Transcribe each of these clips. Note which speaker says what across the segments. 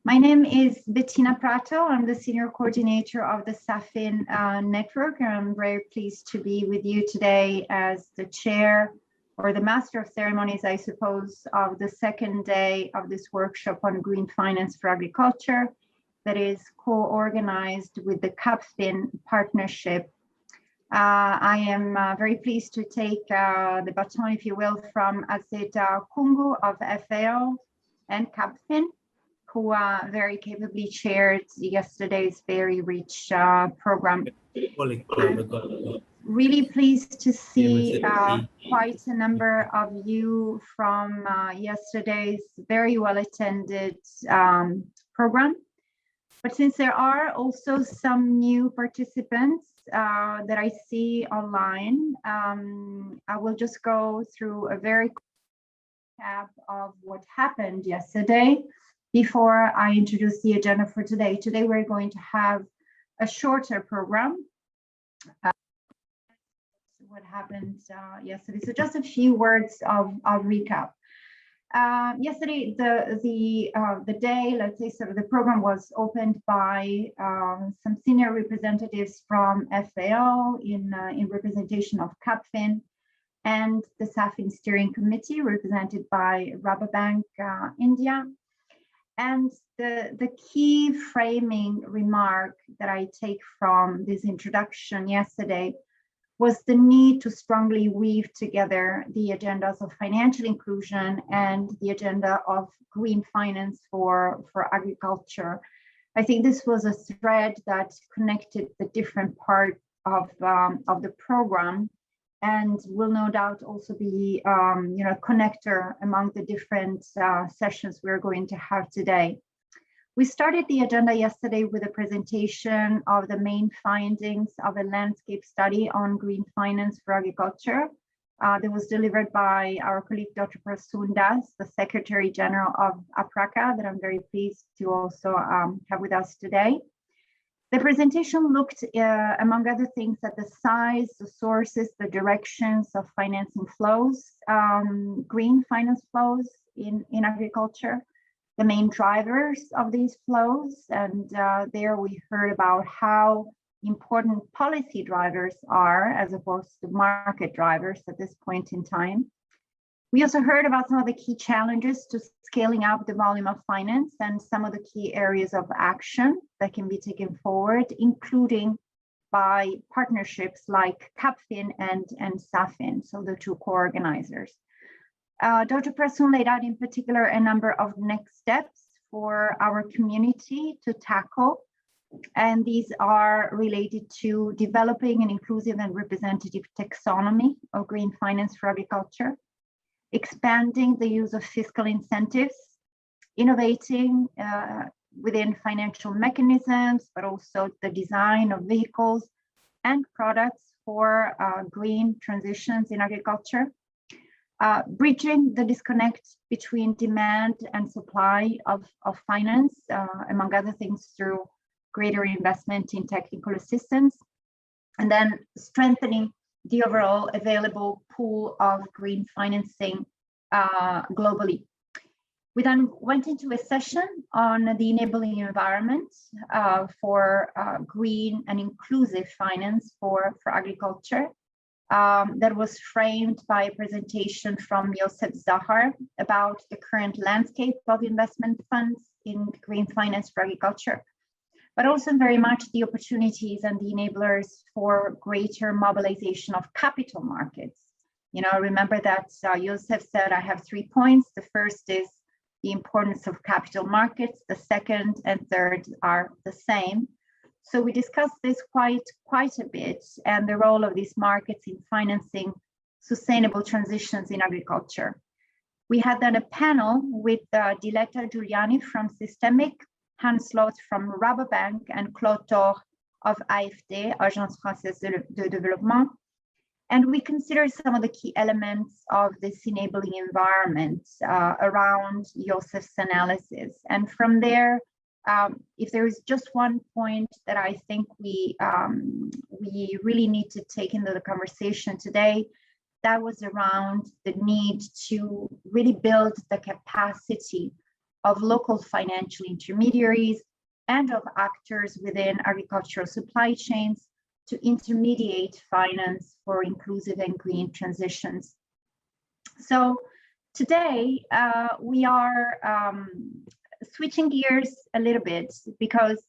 Speaker 1: My name is Bettina Prato. I'm the Senior Coordinator of the SAFIN network, and I'm very pleased to be with you today as the Chair or the Master of Ceremonies, I suppose, of the second day of this workshop on green finance for agriculture that is co-organized with the CAPFIN partnership. I am very pleased to take the baton, if you will, from Azeta Kungu of FAO and CAPFIN, who very capably chaired yesterday's very rich program. I'm really pleased to see quite a number of you from yesterday's very well attended program. But since there are also some new participants that I see online, I will just go through a very quick recap of what happened yesterday before I introduce the agenda for today. Today, we're going to have a shorter program. What happened yesterday. So just a few words of recap. Yesterday, the day, let's say, sort of the program was opened by some senior representatives from FAO in representation of CAPFIN and the SAFIN steering committee represented by Rabobank India. And the key framing remark that I take from this introduction yesterday was the need to strongly weave together the agendas of financial inclusion and the agenda of green finance for agriculture. I think this was a thread that connected the different parts of the program and will no doubt also be a connector among the different sessions we're going to have today. We started the agenda yesterday with a presentation of the main findings of a landscape study on green finance for agriculture that was delivered by our colleague, Dr. Prasoon Das, the Secretary General of APRACA, that I'm very pleased to also have with us today. The presentation looked, among other things, at the size, the sources, the directions of financing flows, green finance flows in agriculture, the main drivers of these flows. And there we heard about how important policy drivers are as opposed to market drivers at this point in time. We also heard about some of the key challenges to scaling up the volume of finance and some of the key areas of action that can be taken forward, including by partnerships like CAPFIN and SAFIN, so the two co-organizers. Dr. Prasoon laid out in particular a number of next steps for our community to tackle, and these are related to developing an inclusive and representative taxonomy of green finance for agriculture, expanding the use of fiscal incentives, innovating within financial mechanisms, but also the design of vehicles and products for green transitions in agriculture, bridging the disconnect between demand and supply of finance, among other things, through greater investment in technical assistance, and then strengthening the overall available pool of green financing globally. We then went into a session on the enabling environment for green and inclusive finance for agriculture. That was framed by a presentation from Josef Zahar about the current landscape of investment funds in green finance for agriculture, but also very much the opportunities and the enablers for greater mobilization of capital markets. You know, remember that Josef said, I have 3 points. The first is the importance of capital markets. The second and third are the same. So we discussed this quite a bit, and the role of these markets in financing sustainable transitions in agriculture. We had then a panel with Diletta Giuliani from Systemic, Hans Loth from Rabobank, and Claude Thor of AFD, Agence Française de Développement. And we considered some of the key elements of this enabling environment around Josef's analysis. And from there, if there is just one point that I think we really need to take into the conversation today, that was around the need to really build the capacity of local financial intermediaries and of actors within agricultural supply chains to intermediate finance for inclusive and green transitions. So today we are switching gears a little bit, because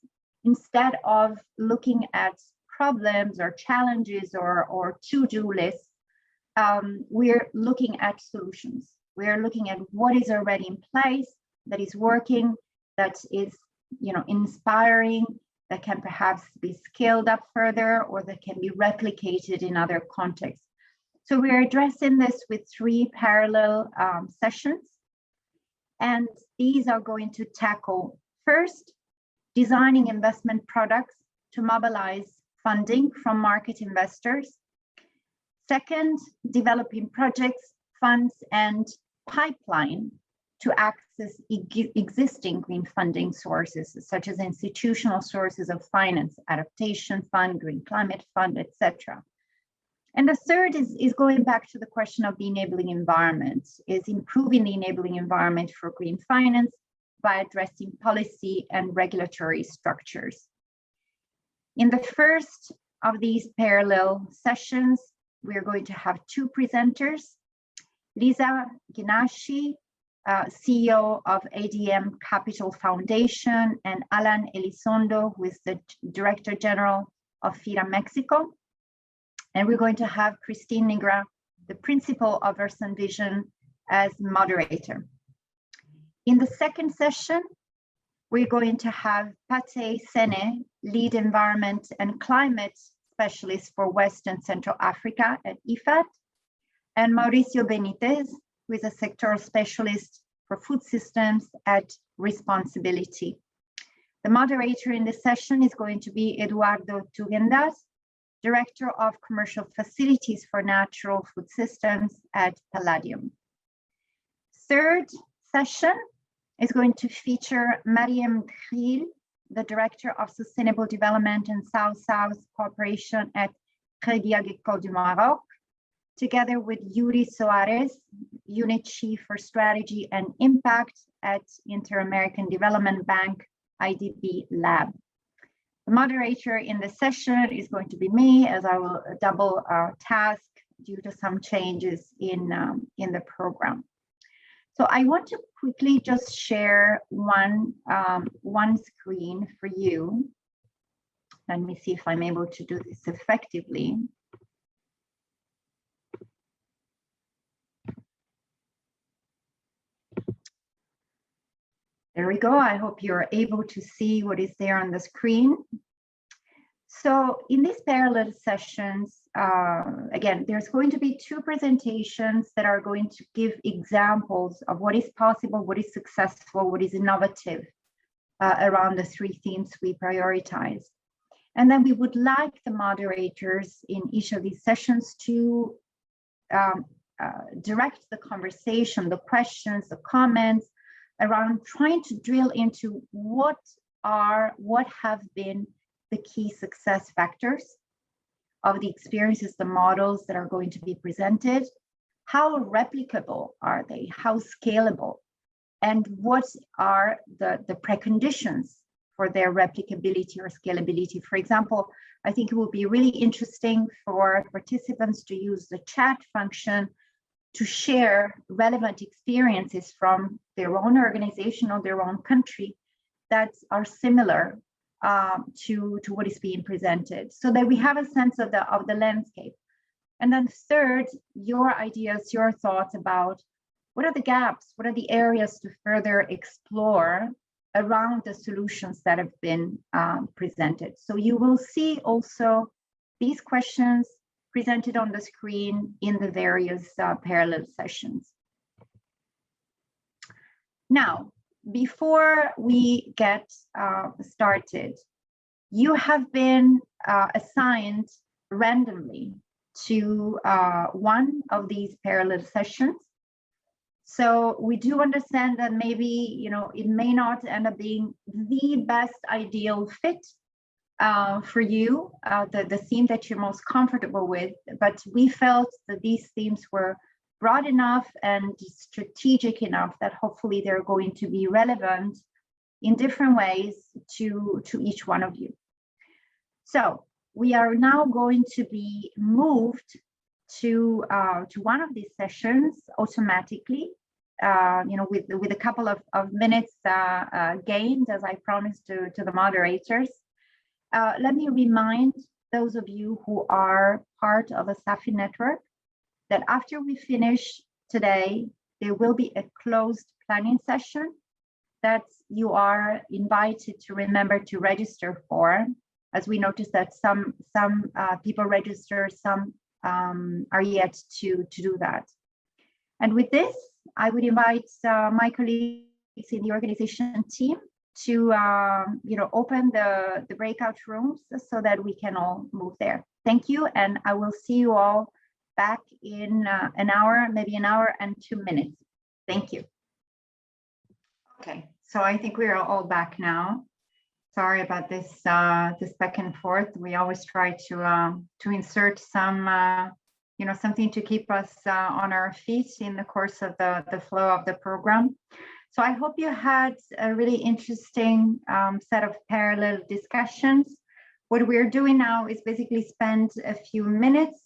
Speaker 1: instead of looking at problems or challenges or to-do lists, we're looking at solutions. We're looking at what is already in place, that is working, that is, inspiring, that can perhaps be scaled up further, or that can be replicated in other contexts. So we're addressing this with 3 parallel sessions, and these are going to tackle, first, designing investment products to mobilize funding from market investors. Second, developing projects, funds, and pipeline to access existing green funding sources, such as institutional sources of finance, adaptation fund, green climate fund, etc. And the third is going back to the question of the enabling environment, is improving the enabling environment for green finance by addressing policy and regulatory structures. In the first of these parallel sessions, we're going to have 2 presenters, Lisa Ghinasci, CEO of ADM Capital Foundation, and Alan Elizondo, who is the Director General of FIRA Mexico. And we're going to have Christine Nigra, the principal of Ursan Vision, as moderator. In the second session, we're going to have Pate Sene, lead environment and climate specialist for West and Central Africa at IFAD, and Mauricio Benitez, who is a sectoral specialist for food systems at Responsibility. The moderator in this session is going to be Eduardo Tugendas, Director of Commercial Facilities for Natural Food Systems at Palladium. Third session is going to feature Mariem Khil, the Director of Sustainable Development and South-South Cooperation at Crédit Agricole du Maroc, together with Yuri Soares, Unit Chief for Strategy and Impact at Inter-American Development Bank, IDB Lab. The moderator in the session is going to be me, as I will double task due to some changes in the program. So I want to quickly just share one screen for you. Let me see if I'm able to do this effectively. There we go. I hope you're able to see what is there on the screen. So in these parallel sessions, again, there's going to be 2 presentations that are going to give examples of what is possible, what is successful, what is innovative around the 3 themes we prioritize. And then we would like the moderators in each of these sessions to direct the conversation, the questions, the comments around trying to drill into what have been the key success factors of the experiences, the models that are going to be presented. How replicable are they? How scalable? And what are the preconditions for their replicability or scalability? For example, I think it will be really interesting for participants to use the chat function to share relevant experiences from their own organization or their own country that are similar to what is being presented, so that we have a sense of the landscape. And then third, your ideas, your thoughts about what are the gaps, what are the areas to further explore around the solutions that have been presented. So you will see also these questions presented on the screen in the various parallel sessions. Now, before we get started, you have been assigned randomly to one of these parallel sessions. So we do understand that maybe, it may not end up being the best ideal fit for you, the theme that you're most comfortable with, but we felt that these themes were broad enough and strategic enough that hopefully they're going to be relevant in different ways to each one of you. So we are now going to be moved to one of these sessions automatically, with a couple of minutes gained, as I promised to the moderators. Let me remind those of you who are part of a SAFI network that after we finish today, there will be a closed planning session that you are invited to remember to register for, as we noticed that some people register, some are yet to do that. And with this, I would invite my colleagues in the organization team to open the breakout rooms so that we can all move there. Thank you, and I will see you all back in an hour, maybe an hour and 2 minutes. Thank you. Okay, so I think we are all back now. Sorry about this this back and forth. We always try to insert some something to keep us on our feet in the course of the flow of the program. So I hope you had a really interesting set of parallel discussions. What we're doing now is basically spend a few minutes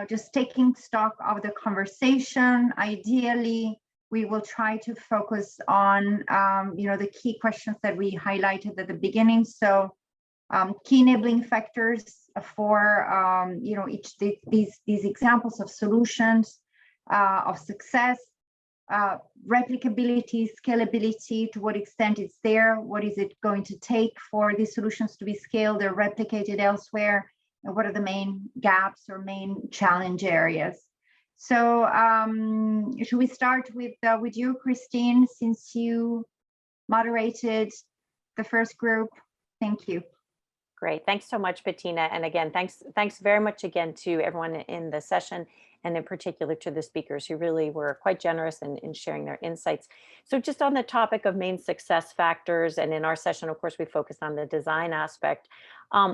Speaker 1: just taking stock of the conversation. Ideally, we will try to focus on the key questions that we highlighted at the beginning. So key enabling factors for each these examples of solutions of success, replicability, scalability, to what extent it's there, what is it going to take for these solutions to be scaled or replicated elsewhere, and what are the main gaps or main challenge areas. So should we start with you, Christine, since you moderated the first group? Thank you.
Speaker 2: Great. Thanks so much, Bettina. And again, thanks very much again to everyone in the session, and in particular to the speakers who really were quite generous in sharing their insights. So just on the topic of main success factors, and in our session, of course, we focused on the design aspect.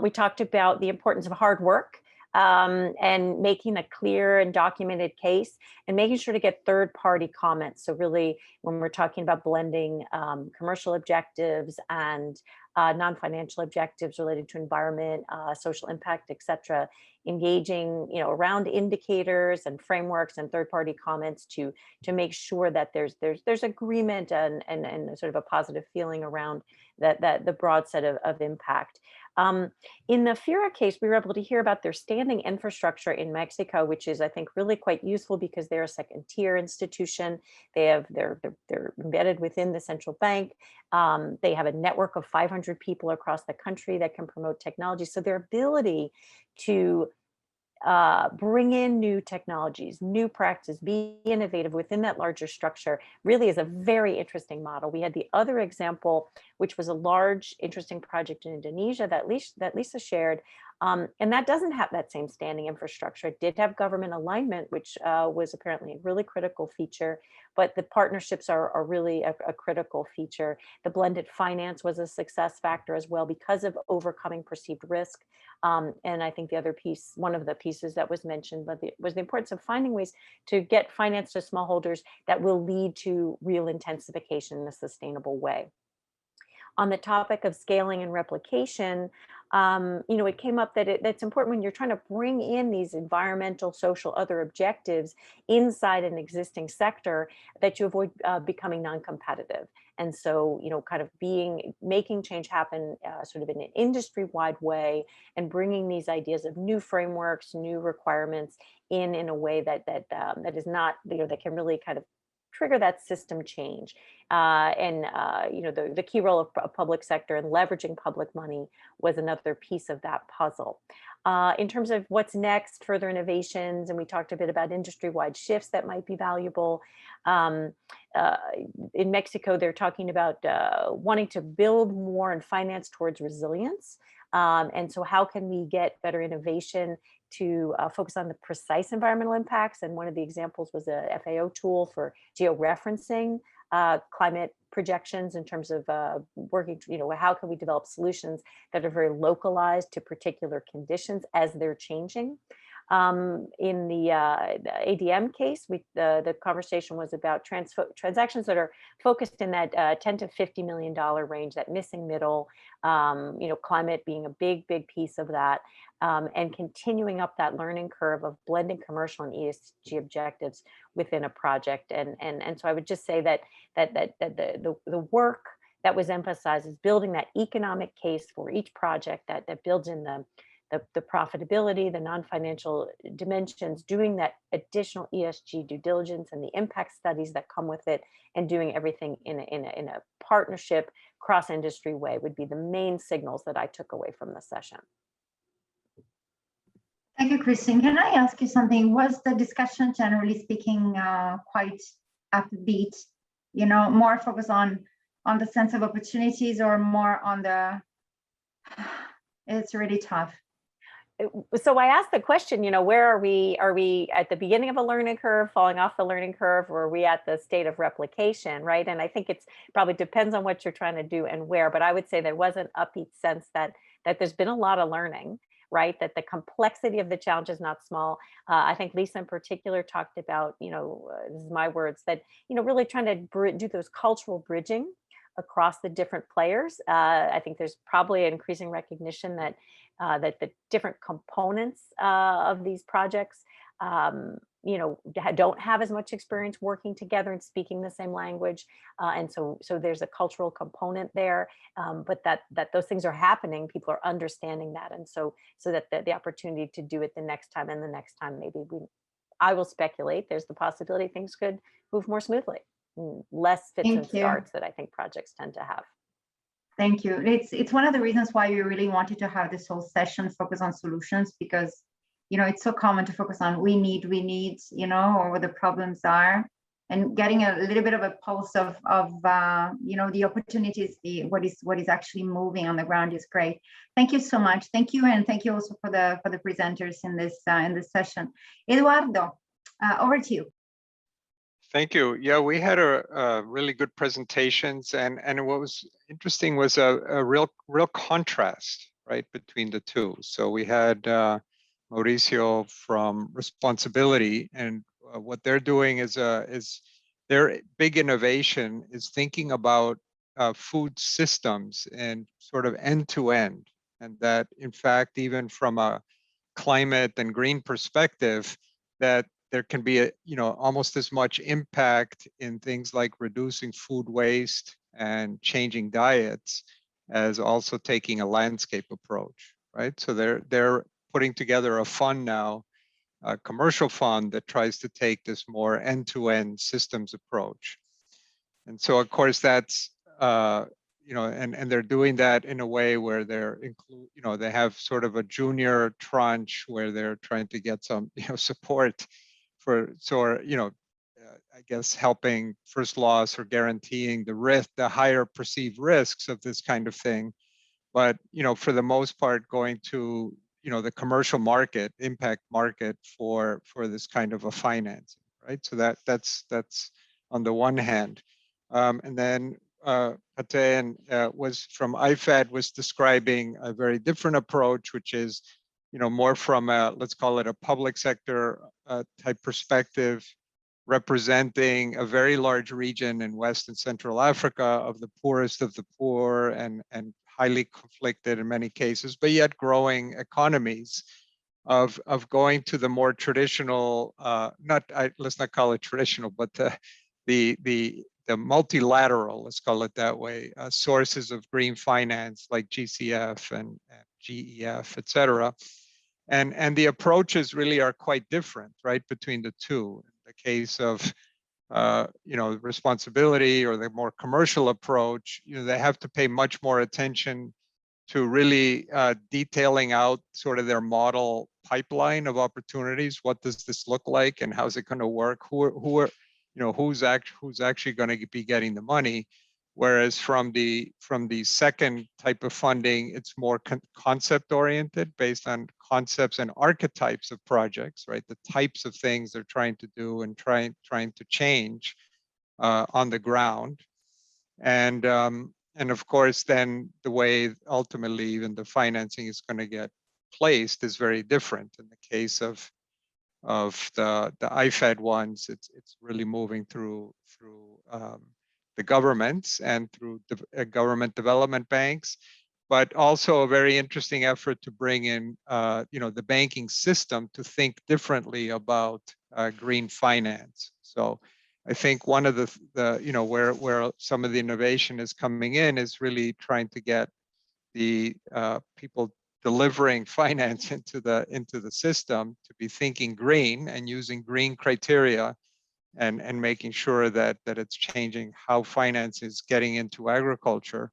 Speaker 2: We talked about the importance of hard work, and making a clear and documented case, and making sure to get third-party comments. So really, when we're talking about blending commercial objectives and non-financial objectives related to environment, social impact, et cetera, engaging around indicators and frameworks and third-party comments to make sure that there's agreement and sort of a positive feeling around that the broad set of impact. In the FIRA case, we were able to hear about their standing infrastructure in Mexico, which is, I think, really quite useful because they're a second-tier institution. They're embedded within the central bank. They have a network of 500 people across the country that can promote technology. So their ability to bring in new technologies, new practices, be innovative within that larger structure really is a very interesting model. We had the other example, which was a large, interesting project in Indonesia that Lisa shared, and that doesn't have that same standing infrastructure. It did have government alignment, which was apparently a really critical feature, but the partnerships are really a critical feature. The blended finance was a success factor as well because of overcoming perceived risk. And I think the other piece, one of the pieces that was mentioned, was the importance of finding ways to get finance to smallholders that will lead to real intensification in a sustainable way. On the topic of scaling and replication, it came up that that's important when you're trying to bring in these environmental, social, other objectives inside an existing sector, that you avoid becoming non-competitive. And so, kind of making change happen sort of in an industry-wide way, and bringing these ideas of new frameworks, new requirements in a way that is not, that can really kind of trigger that system change. The key role of public sector and leveraging public money was another piece of that puzzle. In terms of what's next, further innovations, and we talked a bit about industry-wide shifts that might be valuable. In Mexico, they're talking about wanting to build more and finance towards resilience. And so how can we get better innovation to focus on the precise environmental impacts? And one of the examples was a FAO tool for georeferencing climate projections in terms of working, how can we develop solutions that are very localized to particular conditions as they're changing? In the ADM case, the conversation was about transactions that are focused in that $10 to $50 million range, that missing middle, climate being a big piece of that, and continuing up that learning curve of blending commercial and ESG objectives within a project. And so I would just say that the work that was emphasized is building that economic case for each project that builds in the profitability, the non-financial dimensions, doing that additional ESG due diligence and the impact studies that come with it, and doing everything in a partnership, cross-industry way would be the main signals that I took away from the session.
Speaker 1: Thank you, Christine. Can I ask you something? Was the discussion, generally speaking, quite upbeat? More focused on the sense of opportunities, or more on the it's really tough?
Speaker 2: So I asked the question, where are we? Are we at the beginning of a learning curve, falling off the learning curve, or are we at the state of replication, right? And I think it's probably depends on what you're trying to do and where, but I would say there was an upbeat sense that there's been a lot of learning, right? That the complexity of the challenge is not small. I think Lisa in particular talked about, this is my words, that, really trying to do those cultural bridging across the different players. I think there's probably an increasing recognition that the different components of these projects, don't have as much experience working together and speaking the same language, and so there's a cultural component there. But that those things are happening, people are understanding that, and so that the opportunity to do it the next time and the next time, I will speculate, there's the possibility things could move more smoothly, less fits and starts that I think projects tend to have.
Speaker 1: Thank you. It's one of the reasons why we really wanted to have this whole session focus on solutions, because it's so common to focus on we need, or what the problems are, and getting a little bit of a pulse of the opportunities, what is actually moving on the ground is great. Thank you so much. Thank you, and thank you also for the presenters in this session. Eduardo, over to you.
Speaker 3: Thank you. Yeah, we had a really good presentations, and what was interesting was a real contrast, right, between the two. So we had Mauricio from Responsibility, and what they're doing is their big innovation is thinking about food systems and sort of end to end, and that in fact, even from a climate and green perspective, that there can be almost as much impact in things like reducing food waste and changing diets as also taking a landscape approach, right? So they're putting together a fund now, a commercial fund that tries to take this more end-to-end systems approach. And so of course that's and they're doing that in a way where they have sort of a junior tranche where they're trying to get some support for I guess helping first loss or guaranteeing the higher perceived risks of this kind of thing, but for the most part going to the commercial market, impact market for this kind of a financing, right? So that's on the one hand, and then Pate was from IFAD was describing a very different approach, which is more from a, let's call it a public sector type perspective, representing a very large region in West and Central Africa of the poorest of the poor and highly conflicted in many cases, but yet growing economies of going to the more traditional, let's not call it traditional, but the multilateral, let's call it that way, sources of green finance like GCF and GEF, et cetera. And the approaches really are quite different, right, between the two. In the case of Responsibility or the more commercial approach, they have to pay much more attention to really detailing out sort of their model pipeline of opportunities. What does this look like, and how's it going to work? Who's actually going to be getting the money? Whereas from the second type of funding, it's more concept oriented, based on concepts and archetypes of projects, right? The types of things they're trying to do and trying to change on the ground, and of course, then the way ultimately even the financing is going to get placed is very different. In the case of the IFED ones, it's really moving through the governments and through government development banks, but also a very interesting effort to bring in the banking system to think differently about green finance. So I think one of the where some of the innovation is coming in is really trying to get the people delivering finance into the system to be thinking green and using green criteria, and making sure that it's changing how finance is getting into agriculture.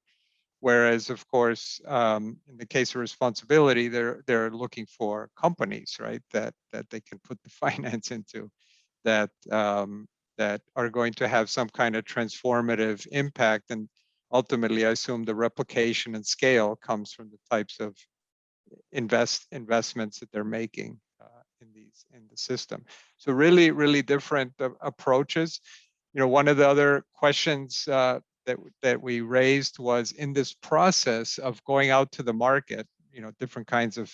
Speaker 3: Whereas, of course, in the case of responsibility, they're looking for companies, right, that they can put the finance into, that that are going to have some kind of transformative impact. And ultimately, I assume the replication and scale comes from the types of investments that they're making in the system. So really different approaches. One of the other questions that we raised was, in this process of going out to the market, different kinds of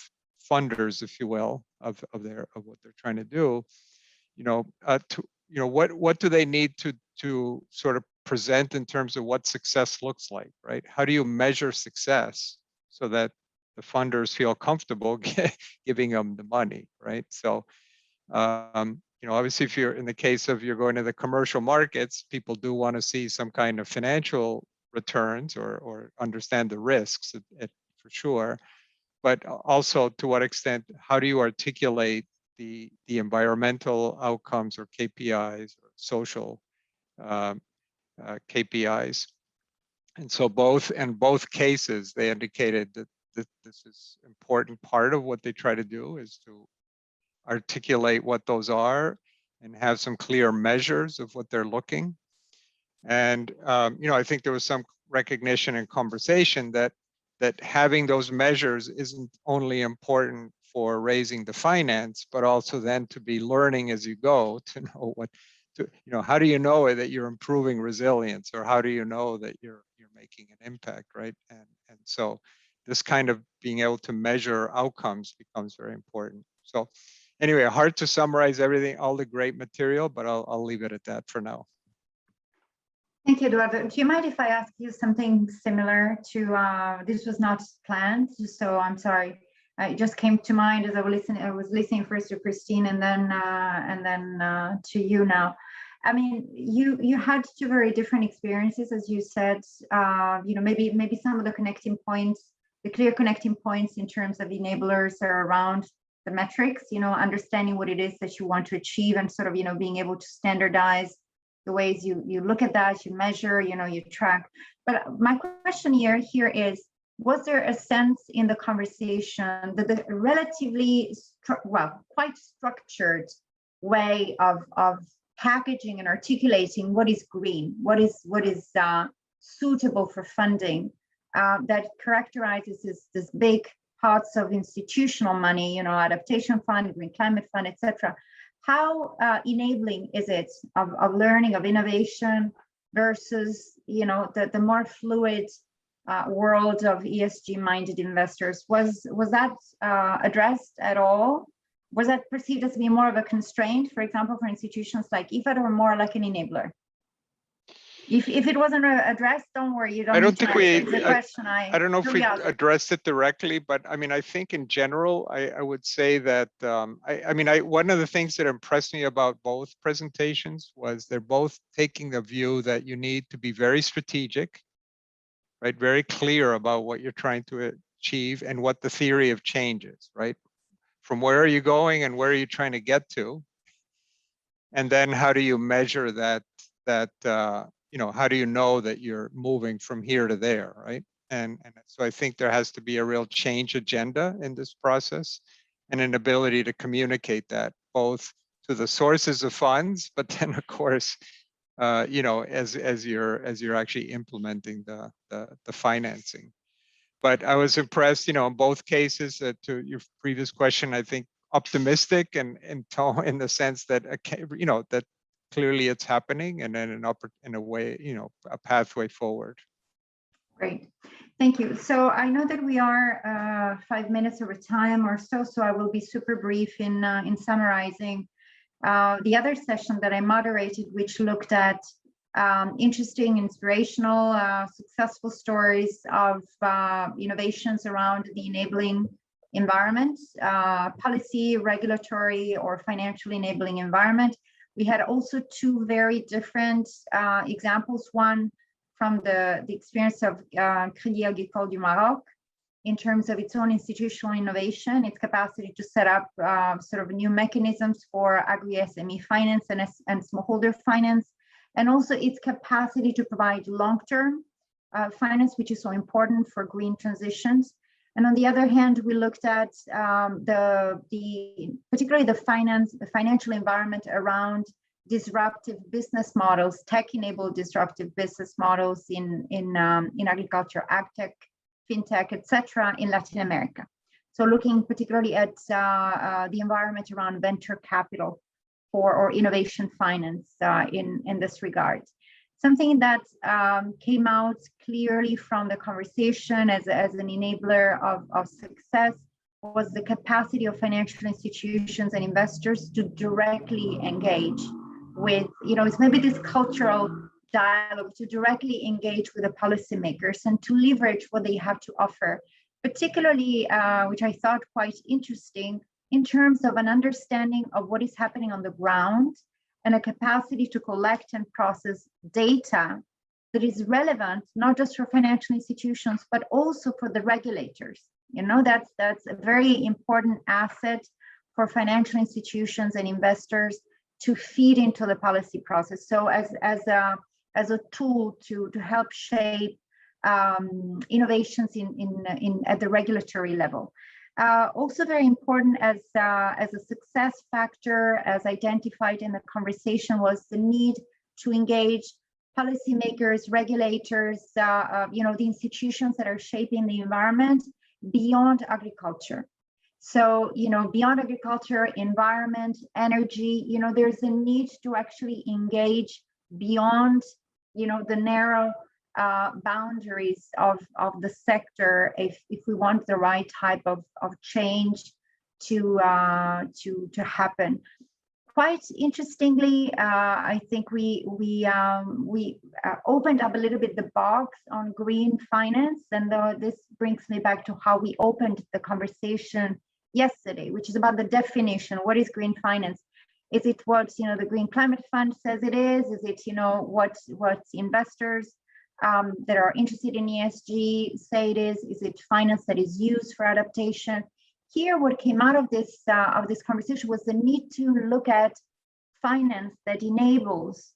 Speaker 3: funders, if you will, of what they're trying to do, what do they need to sort of present in terms of what success looks like, right? How do you measure success so that the funders feel comfortable giving them the money, right? So, obviously, if you're in the case of you're going to the commercial markets, people do want to see some kind of financial returns or understand the risks for sure. But also, to what extent, how do you articulate the environmental outcomes or KPIs or social KPIs? And so in both cases, they indicated that this is an important part of what they try to do, is to articulate what those are and have some clear measures of what they're looking. And I think there was some recognition and conversation that having those measures isn't only important for raising the finance, but also then to be learning as you go, to know how do you know that you're improving resilience, or how do you know that you're making an impact, right? And so this kind of being able to measure outcomes becomes very important. So anyway, hard to summarize everything, all the great material, but I'll leave it at that for now.
Speaker 1: Thank you, Eduardo. Do you mind if I ask you something similar to, this was not planned, so I'm sorry. It just came to mind as I was listening first to Christine and then to you now. I mean, you had two very different experiences, as you said. Maybe some of the connecting points, the clear connecting points in terms of enablers are around the metrics. Understanding what it is that you want to achieve, and sort of being able to standardize the ways you look at that, you measure, you track. But my question here is, was there a sense in the conversation that the relatively quite structured way of packaging and articulating what is green, what is suitable for funding, that characterizes this big parts of institutional money, adaptation fund, green climate fund, etc. How enabling is it of learning, of innovation, versus the more fluid world of ESG-minded investors? Was that addressed at all? Was that perceived as being more of a constraint, for example, for institutions like IFAD, or more like an enabler? If it wasn't addressed, don't worry. You don't.
Speaker 3: I don't think we.
Speaker 1: I
Speaker 3: don't know if we addressed it directly, but I mean, I think in general, I would say that one of the things that impressed me about both presentations was they're both taking the view that you need to be very strategic, right? Very clear about what you're trying to achieve and what the theory of change is, right? From where are you going and where are you trying to get to? And then how do you measure that how do you know that you're moving from here to there, right? And so I think there has to be a real change agenda in this process, and an ability to communicate that both to the sources of funds, but then of course, as you're actually implementing the financing. But I was impressed, in both cases, to your previous question, I think optimistic and in the sense that that clearly it's happening, and then in a way, a pathway forward.
Speaker 1: Great. Thank you. So I know that we are 5 minutes over time or so, so I will be super brief in summarizing the other session that I moderated, which looked at interesting, inspirational, successful stories of innovations around the enabling environment, policy, regulatory, or financially enabling environment. We had also two very different examples. One from the experience of Crédit Agricole du Maroc in terms of its own institutional innovation, its capacity to set up sort of new mechanisms for agri-SME finance and smallholder finance, and also its capacity to provide long-term finance, which is so important for green transitions. And on the other hand, we looked at particularly the financial environment around disruptive business models, tech-enabled disruptive business models in agriculture, agtech, fintech, etc., in Latin America. So looking particularly at the environment around venture capital or innovation finance in this regard. Something that came out clearly from the conversation as an enabler of success was the capacity of financial institutions and investors to directly engage with, it's maybe this cultural dialogue, to directly engage with the policymakers and to leverage what they have to offer, particularly, which I thought quite interesting, in terms of an understanding of what is happening on the ground and a capacity to collect and process data that is relevant, not just for financial institutions, but also for the regulators. That's a very important asset for financial institutions and investors to feed into the policy process. So as a tool to help shape innovations at the regulatory level. Also very important as a success factor, as identified in the conversation, was the need to engage policymakers, regulators, the institutions that are shaping the environment beyond agriculture. So, beyond agriculture, environment, energy, there's a need to actually engage beyond, the narrow boundaries of the sector if we want the right type of change to happen. Quite interestingly, I think we opened up a little bit the box on green finance, and this brings me back to how we opened the conversation yesterday, which is about the definition. What is green finance? Is it what the Green Climate Fund says it is? Is it what investors that are interested in ESG say it is? Is it finance that is used for adaptation? Here, what came out of this conversation was the need to look at finance that enables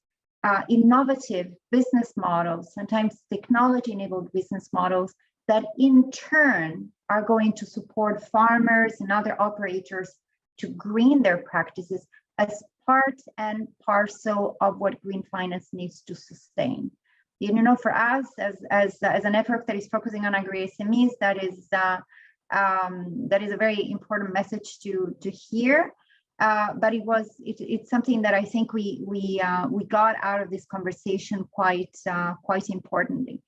Speaker 1: innovative business models, sometimes technology-enabled business models that in turn are going to support farmers and other operators to green their practices as part and parcel of what green finance needs to sustain. For us, as a network that is focusing on agri-SMEs, that is a very important message to hear. But it's something that I think we got out of this conversation quite importantly.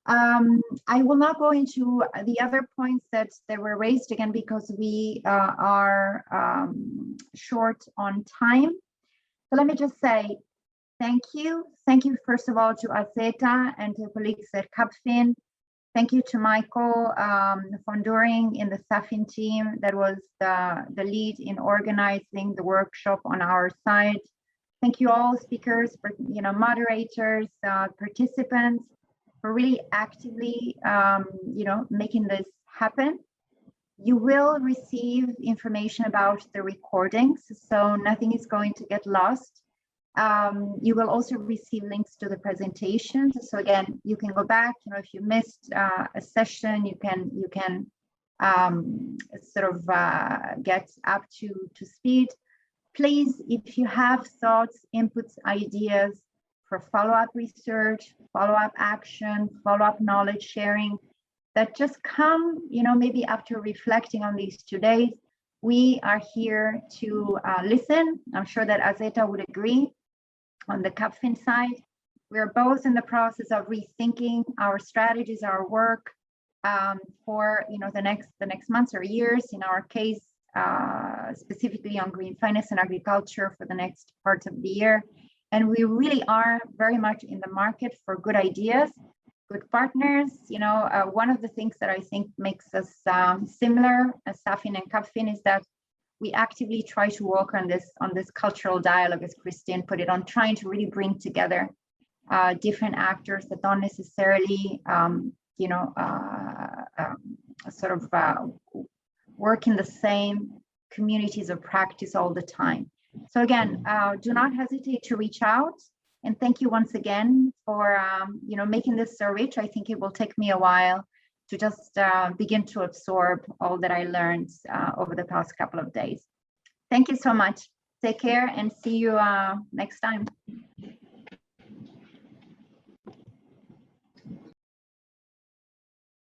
Speaker 1: I will not go into the other points that were raised again because we are short on time. So let me just say thank you. Thank you, first of all, to Azeta and to colleagues at CAPFIN. Thank you to Michael von Doring in the SAFIN team that was the lead in organizing the workshop on our side. Thank you all speakers, moderators, participants, for really actively, making this happen. You will receive information about the recordings, so nothing is going to get lost. You will also receive links to the presentations. So again, you can go back. If you missed a session, you can get up to speed. Please, if you have thoughts, inputs, ideas for follow-up research, follow-up action, follow-up knowledge sharing, that just come, maybe after reflecting on these 2 days, we are here to listen. I'm sure that Azeta would agree on the CAPFIN side. we're both in the process of rethinking our strategies, our work for the next months or years. In our case, specifically on green finance and agriculture for the next parts of the year. And we really are very much in the market for good ideas, good partners. One of the things that I think makes us similar as Safin and Kapfin is that we actively try to work on this cultural dialogue, as Christine put it, on trying to really bring together different actors that don't necessarily, work in the same communities of practice all the time. So again, do not hesitate to reach out. And thank you once again for making this so rich. I think it will take me a while to just begin to absorb all that I learned over the past couple of days. Thank you so much. Take care and see you next time.